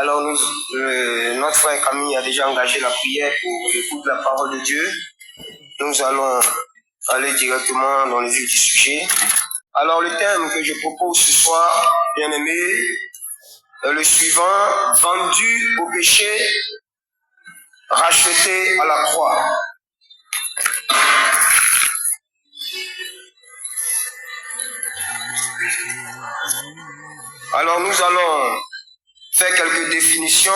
Alors, notre frère Camille a déjà engagé la prière pour l'écoute de la parole de Dieu. Nous allons aller directement dans le vif du sujet. Alors, le thème que je propose ce soir, bien-aimé, est le suivant: vendu au péché, racheté à la croix. Alors, nous allons faire quelques définitions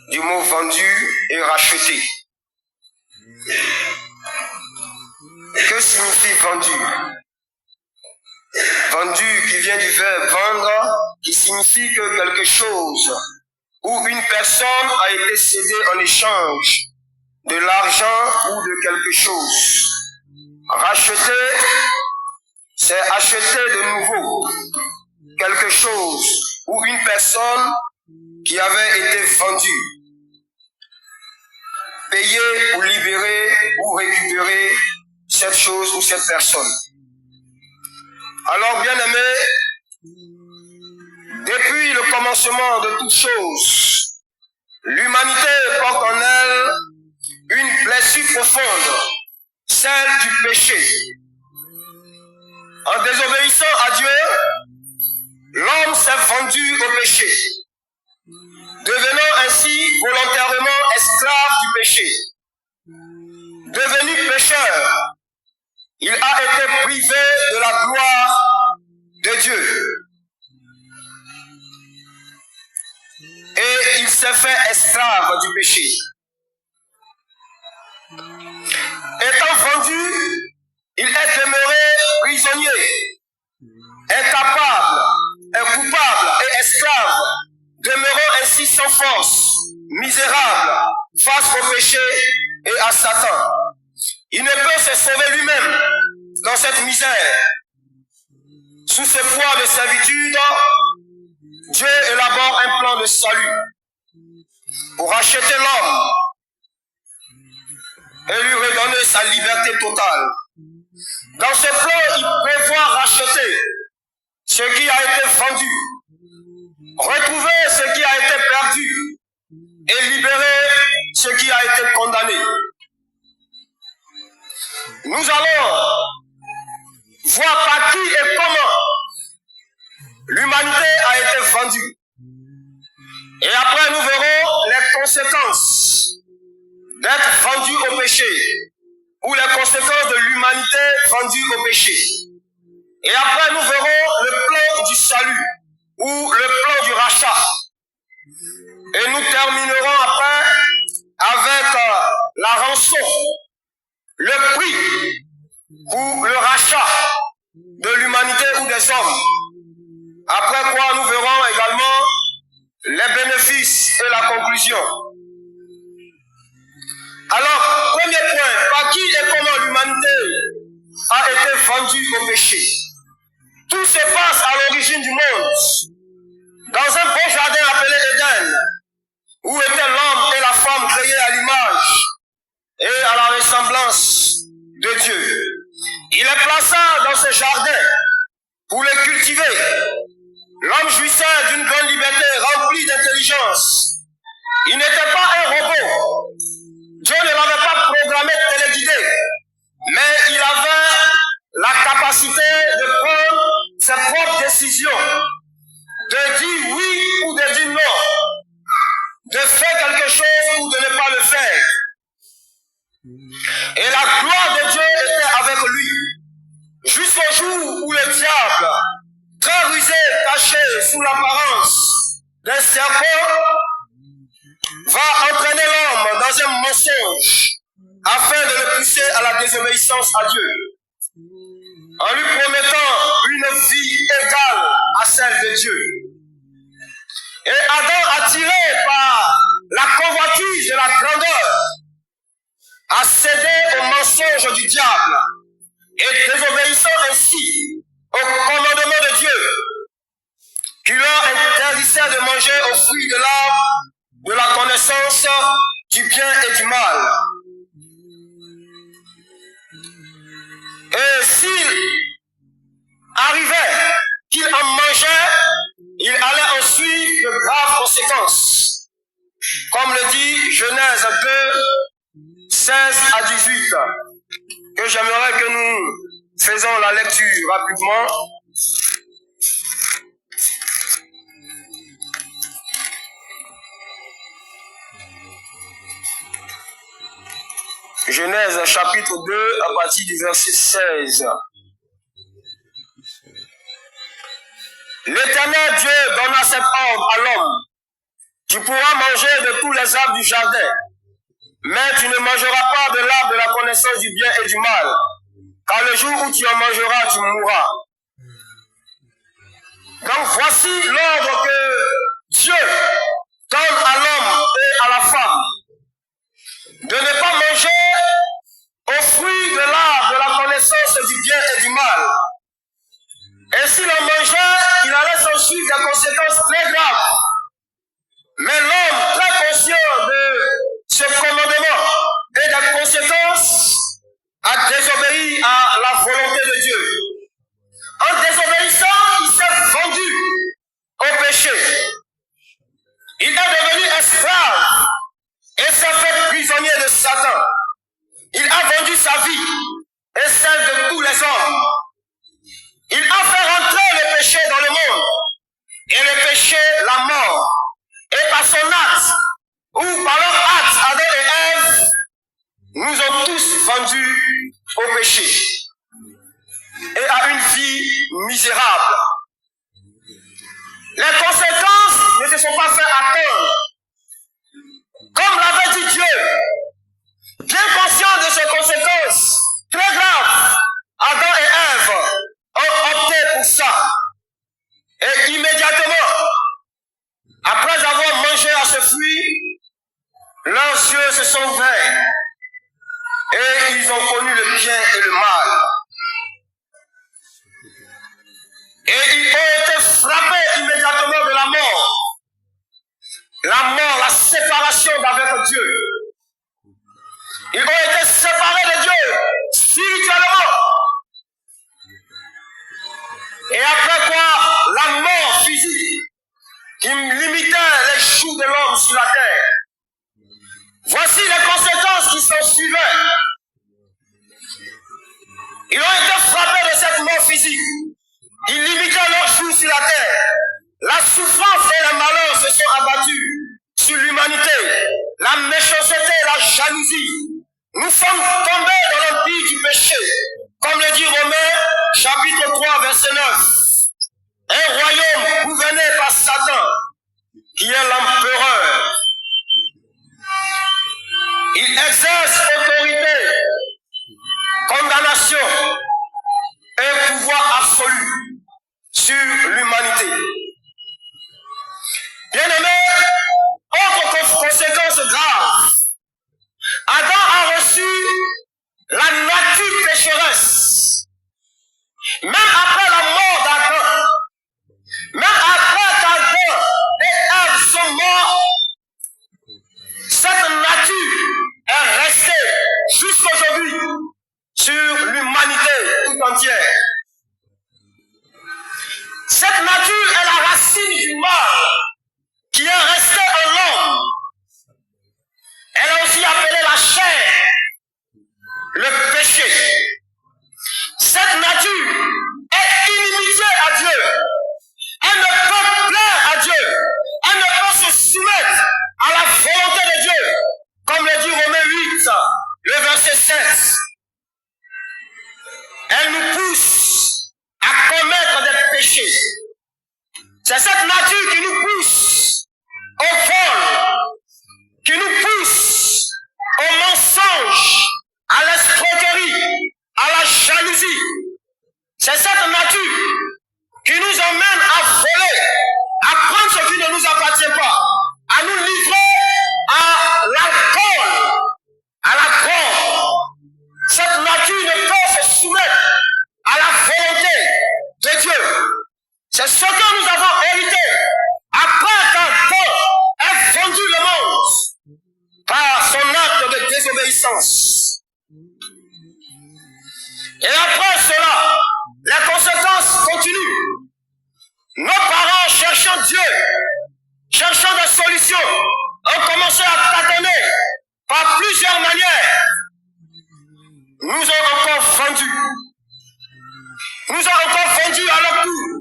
du mot vendu et racheté. Que signifie vendu? Vendu qui vient du verbe vendre, qui signifie que quelque chose ou une personne a été cédée en échange de l'argent ou de quelque chose. Racheter, c'est acheter de nouveau quelque chose ou une personne qui avait été vendue. Payer ou libérer ou récupérer cette chose ou cette personne. Alors, bien-aimés, depuis le commencement de toutes choses, l'humanité porte en elle une blessure profonde, celle du péché. En désobéissant à Dieu, l'homme s'est vendu au péché, devenant ainsi volontairement esclave du péché. Devenu pécheur, il a été privé de la gloire de Dieu. Et il s'est fait esclave du péché. Étant vendu, il est demeuré prisonnier, incapable, coupable et esclave, demeurant ainsi sans force, misérable, face au péché et à Satan. Il ne peut se sauver lui-même dans cette misère. Sous ce poids de servitude, Dieu élabore un plan de salut pour racheter l'homme et lui redonner sa liberté totale. Dans ce plan, il prévoit racheter ce qui a été vendu, retrouver ce qui a été perdu et libérer ce qui a été condamné. Nous allons voir par qui et comment l'humanité a été vendue. Et après, nous verrons les conséquences d'être vendu au péché, ou les conséquences de l'humanité vendue au péché. Et après, nous verrons le plan du salut, ou le plan du rachat. Et nous terminerons après avec la rançon, le prix ou le rachat de l'humanité ou des hommes. Après quoi, nous verrons également les bénéfices et la conclusion. Alors, premier point, par qui et comment l'humanité a été vendue au péché? Tout se passe à l'origine du monde, dans un beau jardin appelé Éden, où étaient l'homme et la femme créés à l'image et à la ressemblance de Dieu. Il les plaça dans ce jardin pour les cultiver. L'homme jouissait d'une grande liberté remplie d'intelligence. Il n'était pas un robot. Dieu ne l'avait pas programmé téléguidé, mais il avait la capacité de prendre ses propres décisions, de dire oui ou de dire non, de faire quelque chose ou de ne pas le faire. Et la gloire de Dieu était avec lui, jusqu'au jour où le diable, très rusé, caché sous l'apparence d'un serpent, va entraîner l'homme dans un mensonge afin de le pousser à la désobéissance à Dieu, en lui promettant une vie égale à celle de Dieu. Et Adam, attiré par la convoitise de la grandeur, a cédé au mensonge du diable et désobéissant ainsi au commandement de Dieu, qui leur interdisait de manger au fruit de l'arbre de la connaissance du bien et du mal. Et s'il arrivait qu'il en mangeait, il allait ensuite 16 à 18. Et j'aimerais que nous faisons la lecture rapidement. Genèse chapitre 2 à partir du verset 16. L'Éternel Dieu donna cet ordre à l'homme. Tu pourras manger de tous les arbres du jardin, mais tu ne mangeras pas de l'arbre de la connaissance du bien et du mal, car le jour où tu en mangeras, tu mourras. Donc voici l'ordre que Dieu donne à l'homme et à la femme, de ne pas manger au fruit de l'arbre de la connaissance du bien et du mal. Et si l'on mangeait, il allait s'en suivre des conséquences très graves. Mais l'homme, très conscient de ce commandement et des conséquences, a désobéi à la volonté de Dieu. En désobéissant, il s'est vendu au péché. Il est devenu esclave et s'est fait prisonnier de Satan. Il a vendu sa vie et celle de tous les hommes. Il a fait rentrer le péché dans le monde et le péché, la mort. Et par son acte, ou par leur acte, Adam et Ève, nous ont tous vendus au péché et à une vie misérable. Les conséquences ne se sont pas fait attendre. Comme l'avait dit Dieu, bien conscient de ces conséquences très graves, Adam et Ève ont opté pour ça. Et immédiatement, après avoir mangé à ce fruit, leurs yeux se sont ouverts et ils ont connu le bien et le mal. Et ils ont été frappés immédiatement de la mort. La mort, la séparation d'avec Dieu. Ils ont été séparés de Dieu spirituellement. Et après quoi, la mort physique qui limitait les jours de l'homme sur la terre. Voici les conséquences qui s'en suivaient. Ils ont été frappés de cette mort physique. Ils limitaient leurs jours sur la terre. La souffrance et le malheur se sont abattus sur l'humanité. La méchanceté et la jalousie. Nous sommes tombés dans l'empire du péché. Comme le dit Romains, chapitre 3, verset 9. Un royaume gouverné par Satan, qui est l'empereur. Il exerce autorité, condamnation et pouvoir absolu sur l'humanité. Bien-aimés, autre conséquence grave, Adam a reçu la nature pécheresse. Même après la mort d'Adam, même après qu'Adam et Ève sont morts, cette nature est restée jusqu'aujourd'hui sur l'humanité tout entière. Cette nature est la racine du mal qui est restée en l'homme. Elle est aussi appelée la chair, le péché. Cette nature est inimitié à Dieu. Elle ne peut plaire à Dieu. Elle ne peut se soumettre à la volonté de Dieu. Comme le dit Romains 8, le verset 7. Elle nous pousse à commettre des péchés. C'est cette nature qui nous pousse au vol, qui nous pousse au mensonge, à l'escroquerie, à la jalousie. C'est cette nature qui nous emmène à voler, à prendre ce qui ne nous appartient pas, à nous livrer à l'alcool, à la drogue. Cette nature ne peut se soumettre à la volonté de Dieu. C'est ce que nous avons hérité après qu'Adam ait vendu le monde par son acte de désobéissance. Et après cela, les conséquences continuent. Nos parents cherchant Dieu, cherchant des solutions, nous a encore vendu à leur tour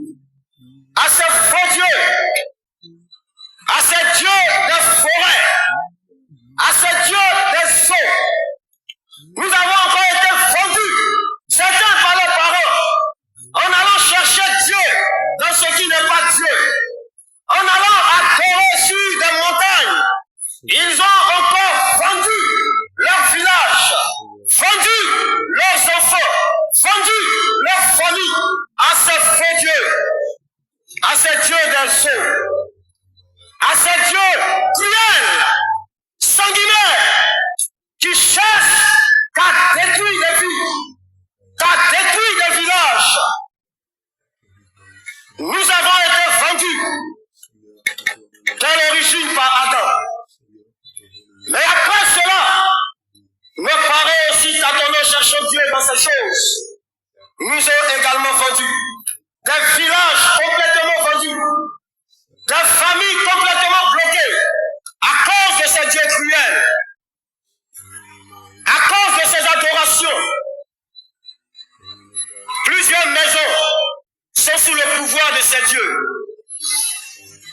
à ces faux dieux, à ces dieux des forêts, à ces dieux des eaux. Nous avons encore été vendus, certains par leurs parents, en allant chercher Dieu dans ce qui n'est pas Dieu, en allant adorer sur des montagnes. Ils ont encore vendu leur village, vendu leurs enfants, vendu leur famille à ces faux dieux, à ces dieux des sceaux, à ces dieux cruels, sanguinaires, qui cherchent qu'à détruire les vies, qu'à détruire les villages. Nous avons été vendus dès l'origine par Adam. Mais après cela, nos parents aussi, tâtonnant, cherchant Dieu dans ces choses, nous ont également vendus. Des villages complètement vendus, des familles complètement bloquées, à cause de ces dieux cruels, à cause de ces adorations. Plusieurs maisons sont sous le pouvoir de ces dieux.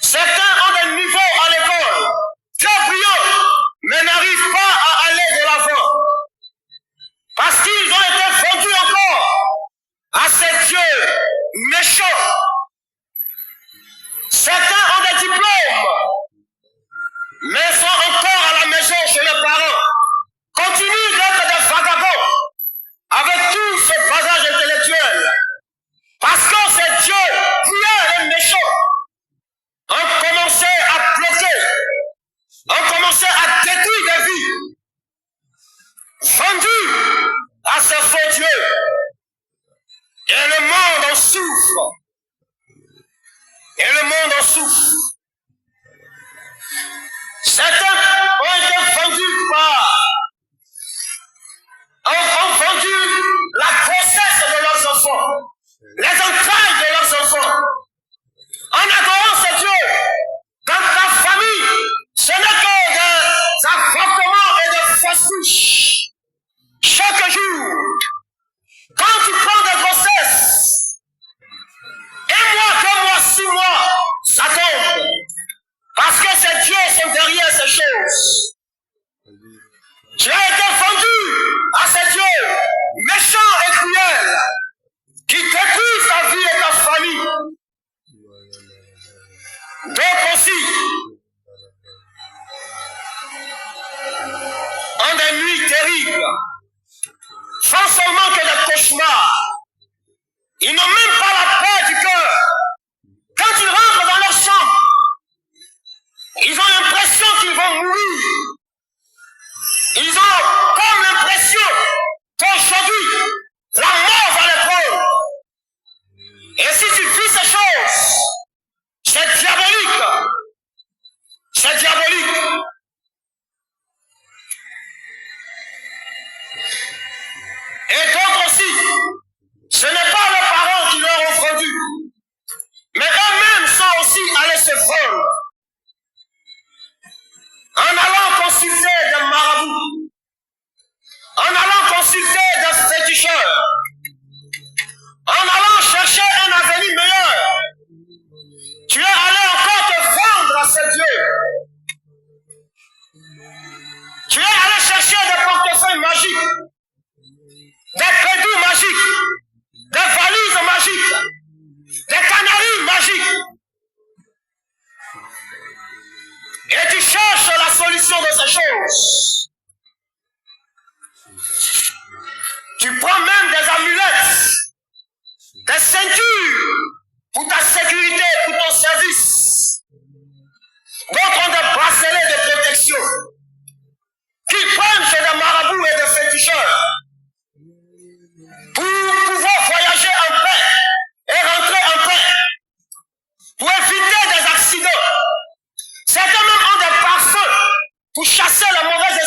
Certains ont des niveaux à l'école, très brillants, mais n'arrivent pas à aller de l'avant. Parce qu'ils ont été vendus encore à ces dieux méchants. Certains ont des diplômes, mais sont encore à la maison chez leurs parents. Continuent d'être des vagabonds avec tout ce bagage intellectuel. Parce que ces dieux cruels et méchants ont commencé à bloquer, ont commencé à détruire des vies, vendus à ces faux dieux. Et le monde en souffre. Et le monde en souffre. Certains ont été vendus ont vendu la grossesse de leurs enfants, les entrailles de leurs enfants, en adorant ces dieux. Dans ta famille, ce n'est que des avortements et des fausses couches. Chaque jour, quand tu prends des grossesses, 1 mois, 2 mois, 6 mois, ça tombe. Parce que ces dieux sont derrière ces choses. Tu as été vendu à ces dieux méchants et cruels qui détruisent ta vie et ta famille. D'autres aussi ont des nuits terribles, font seulement que des cauchemars. Ils n'ont même pas la paix du cœur. Quand ils rentrent dans leur chambre, ils ont l'impression qu'ils vont mourir. Ils ont comme l'impression qu'aujourd'hui, la mort va les prendre. Et si tu vis ces choses, c'est diabolique. C'est diabolique. Et d'autres aussi, ce n'est pas leurs parents qui leur ont vendu, mais eux-mêmes sont aussi allés se vendre. En allant consulter des marabouts, en allant consulter des féticheurs, en allant chercher un avenir meilleur, tu es allé encore te vendre à ces dieux. Tu es allé chercher des portefeuilles magiques, des crédits magiques, des valises magiques, des canaries magiques. Et tu cherches la solution de ces choses. Tu prends même des amulettes, des ceintures pour ta sécurité, pour ton service. D'autres ont des bracelets de protection qui prennent chez des marabouts et des féticheurs pour pouvoir voyager en paix et rentrer en paix, pour éviter des accidents. Certains même ont des parfums pour chasser la mauvaise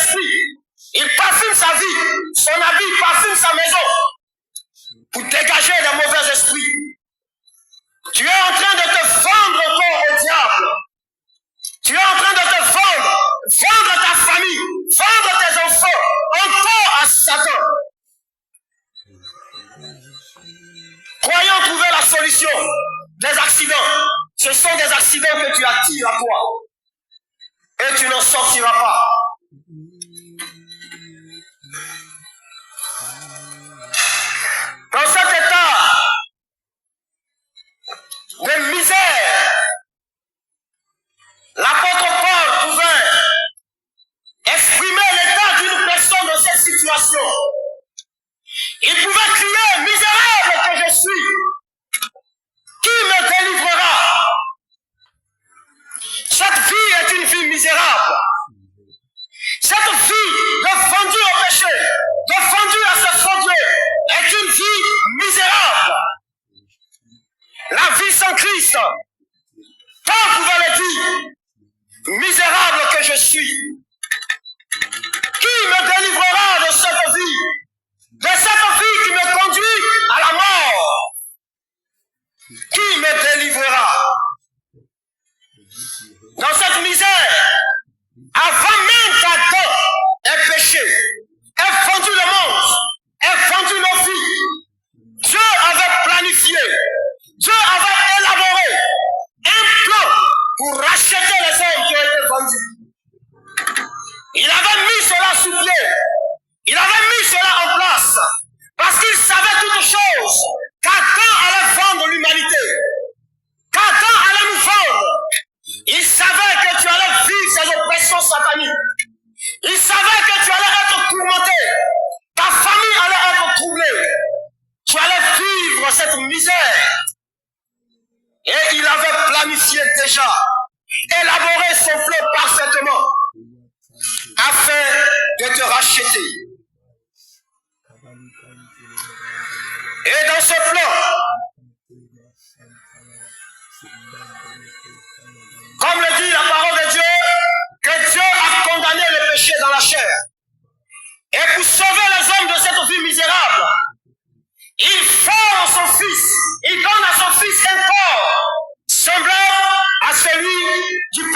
pollution, des accidents. Ce sont des accidents que tu attires à toi. Et tu n'en sortiras pas. Dans cet état de misère, l'apôtre Paul pouvait exprimer l'état d'une personne dans cette situation. Il pouvait crier, misérable que je suis, qui me délivrera? Cette vie est une vie misérable. Cette vie défendue au péché, défendue à ce faux Dieu, est une vie misérable. La vie sans Christ, Paul pouvait le dire, misérable que je suis. Qui me délivrera de cette vie qui me conduit à la mort? Qui me délivrera? Dans cette misère, avant même qu'Adam ait péché, ait fondu le monde, ait fondu nos vies, Dieu avait planifié, Dieu avait élaboré un plan pour racheter les hommes qui ont été vendus. Il avait mis cela sous pied, il avait mis cela en place, parce qu'il savait toutes choses, qu'Adam allait vendre l'humanité, qu'Adam allait nous vendre. Il savait que tu allais vivre ces oppressions sataniques. Il savait que tu allais être tourmenté. Ta famille allait être troublée. Tu allais vivre cette misère. Et il avait planifié déjà, élaboré son plan parfaitement, afin de te racheter. Et dans ce plan, comme le dit la parole de Dieu, que Dieu a condamné le péché dans la chair. Et pour sauver les hommes de cette vie misérable, il forme son Fils, il donne à son Fils un corps semblable à celui du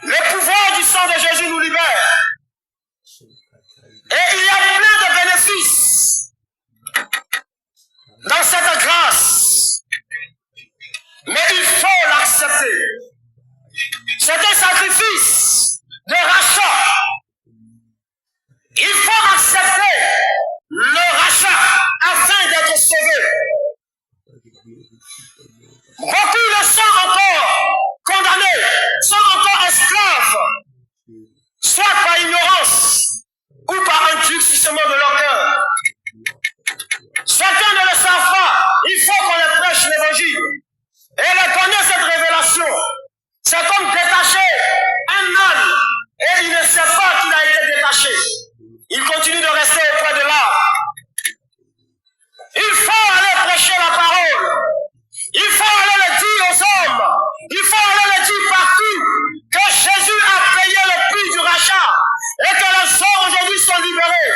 Le pouvoir du sang de Jésus nous libère. Et il y a plein de bénéfices dans cette grâce. Mais il faut l'accepter. C'est un sacrifice de rachat. Il faut accepter le rachat afin d'être sauvé. Beaucoup le sont encore condamnés, sont encore esclaves, soit par ignorance ou par un durcissement de leur cœur. Certains ne le savent pas. Il faut qu'on les prêche l'évangile. Et les donner cette révélation. C'est comme détacher un âne et il ne sait pas qu'il a été détaché. Il continue de rester auprès de l'arbre. Il faut aller prêcher la parole. Il faut aller le dire aux hommes. Il faut aller le dire partout que Jésus a payé le prix du rachat et que les hommes aujourd'hui sont libérés.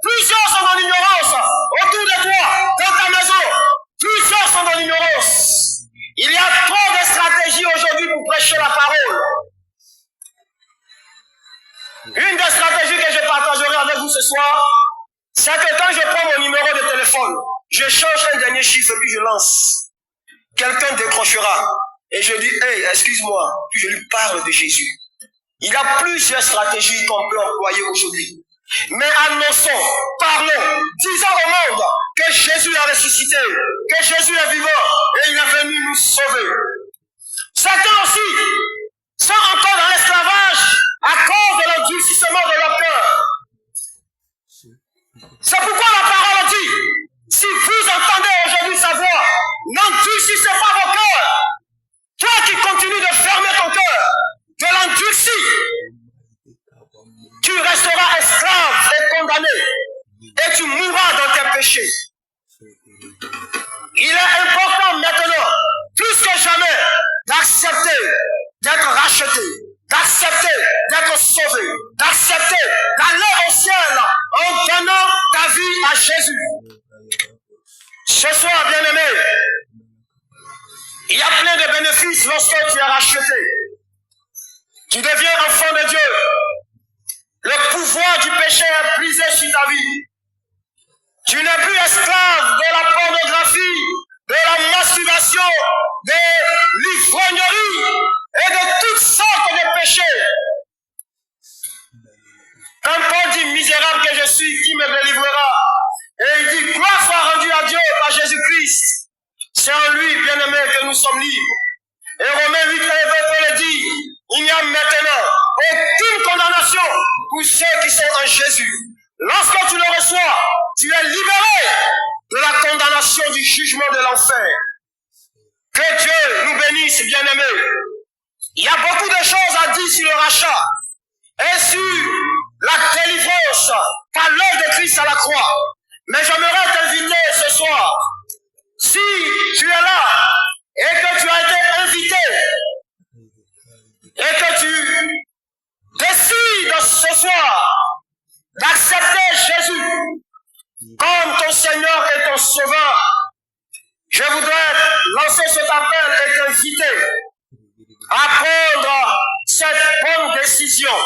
Plusieurs sont dans l'ignorance autour de toi, dans ta maison. Plusieurs sont dans l'ignorance. Il y a trop de stratégies aujourd'hui pour prêcher la parole. Une des stratégies que je partagerai avec vous ce soir, c'est que quand je prends mon numéro de téléphone, je change un dernier chiffre puis je lance. Quelqu'un décrochera et je dis, hey, excuse-moi, puis je lui parle de Jésus. Il y a plusieurs stratégies qu'on peut employer aujourd'hui. Mais annonçons, parlons, disons au monde que Jésus a ressuscité, que Jésus est vivant et il est venu nous sauver. Certains aussi sont encore dans l'esclavage à cause de l'endurcissement de leur cœur. C'est pourquoi la parole dit, si vous entendez aujourd'hui sa voix, n'endurcissez pas vos cœurs. Toi qui continues de fermer ton cœur, de l'endurcir, tu resteras esclave et condamné et tu mourras dans tes péchés. Il est important maintenant, plus que jamais, d'accepter d'être racheté, d'accepter d'être sauvé, d'accepter d'aller au ciel en donnant ta vie à Jésus. Ce soir, bien-aimé, il y a plein de bénéfices lorsque tu es racheté. Tu deviens enfant de Dieu. Le pouvoir du péché est brisé sur ta vie. Tu n'es plus esclave de la pornographie, de la masturbation, de l'ivrognerie et de toutes sortes de péchés. Quand Paul dit misérable que je suis, qui me délivrera? Et il dit gloire soit rendue à Dieu par Jésus-Christ. C'est en lui, bien-aimé, que nous sommes libres. Et Romains 8, le dit, il n'y a maintenant aucune condamnation pour ceux qui sont en Jésus. Lorsque tu le reçois, tu es libéré de la condamnation du jugement de l'enfer. Que Dieu nous bénisse, bien-aimés. Il y a beaucoup de choses à dire sur le rachat et sur la délivrance par l'œuvre de Christ à la croix. Mais j'aimerais t'inviter ce soir, si tu es là et que tu as été invité et que tu décides ce soir d'accepter Jésus comme ton Seigneur et ton Sauveur, je voudrais lancer cet appel et t'inviter à prendre cette bonne décision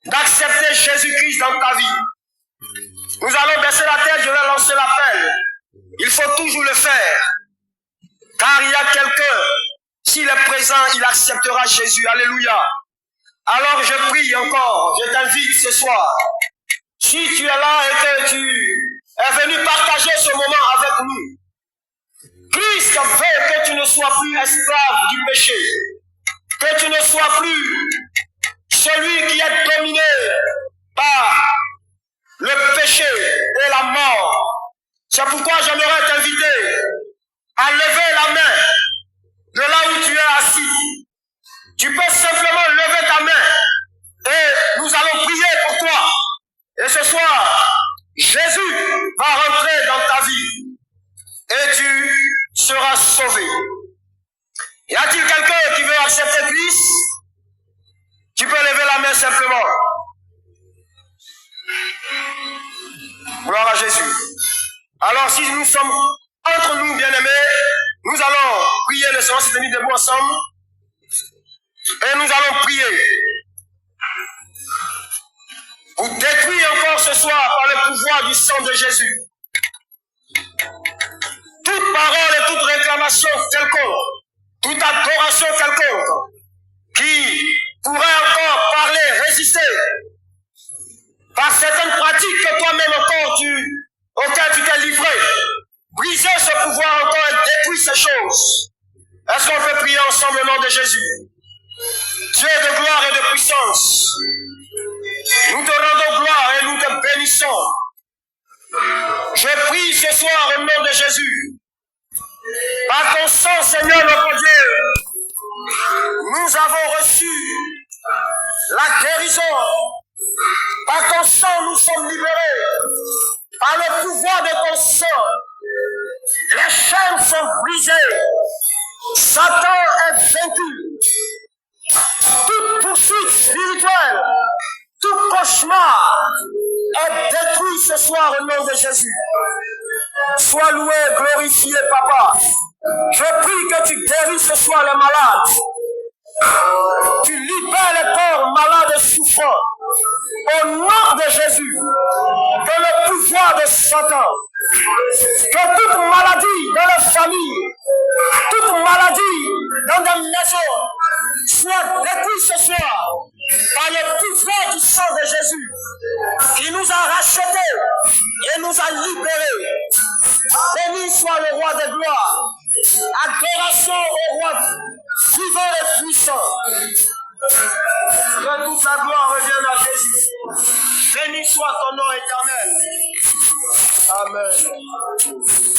d'accepter Jésus-Christ dans ta vie. Nous allons baisser la tête, je vais lancer l'appel. Il faut toujours le faire. Car il y a quelqu'un, s'il est présent, il acceptera Jésus. Alléluia. Alors je prie encore, je t'invite ce soir. Si tu es là et que tu es venu partager ce moment avec nous, Christ veut que tu ne sois plus esclave du péché. Que tu ne sois plus celui qui est dominé par le péché et la mort. C'est pourquoi j'aimerais t'inviter à lever la main de là où tu es assis. Tu peux simplement lever ta main et nous allons prier pour toi. Et ce soir, Jésus va rentrer dans ta vie et tu seras sauvé. Y a-t-il quelqu'un qui veut accepter Christ? Tu peux lever la main simplement. Gloire à Jésus. Alors si nous sommes entre nous, bien-aimés, nous allons prier le Seigneur, s'est mis debout ensemble. Et nous allons prier pour détruire encore ce soir par le pouvoir du sang de Jésus toute parole et toute réclamation quelconque, toute adoration quelconque qui pourrait encore parler, résister par certaines pratiques que toi-même encore auxquelles tu t'es livré. Briser ce pouvoir encore et détruire ces choses. Est-ce qu'on peut prier ensemble au nom de Jésus? Dieu de gloire et de puissance, nous te rendons gloire et nous te bénissons. Je prie ce soir au nom de Jésus. Par ton sang, Seigneur notre Dieu, nous avons reçu la guérison. Par ton sang, nous sommes libérés. Par le pouvoir de ton sang, les chaînes sont brisées. Satan est vaincu. Toute poursuite spirituelle, tout cauchemar est détruit ce soir au nom de Jésus. Sois loué, glorifié, Papa. Je prie que tu guéris ce soir les malades. Tu libères les corps malades et souffrants. Au nom de Jésus, que le pouvoir de Satan, que toute maladie dans les familles, toute maladie dans des maisons, soit détruite ce soir par le pouvoir du sang de Jésus, qui nous a rachetés et nous a libérés. Béni soit le roi des gloires. Adoration au roi vivant et puissant. Que toute la gloire revienne à Jésus. Béni soit ton nom éternel. Amen.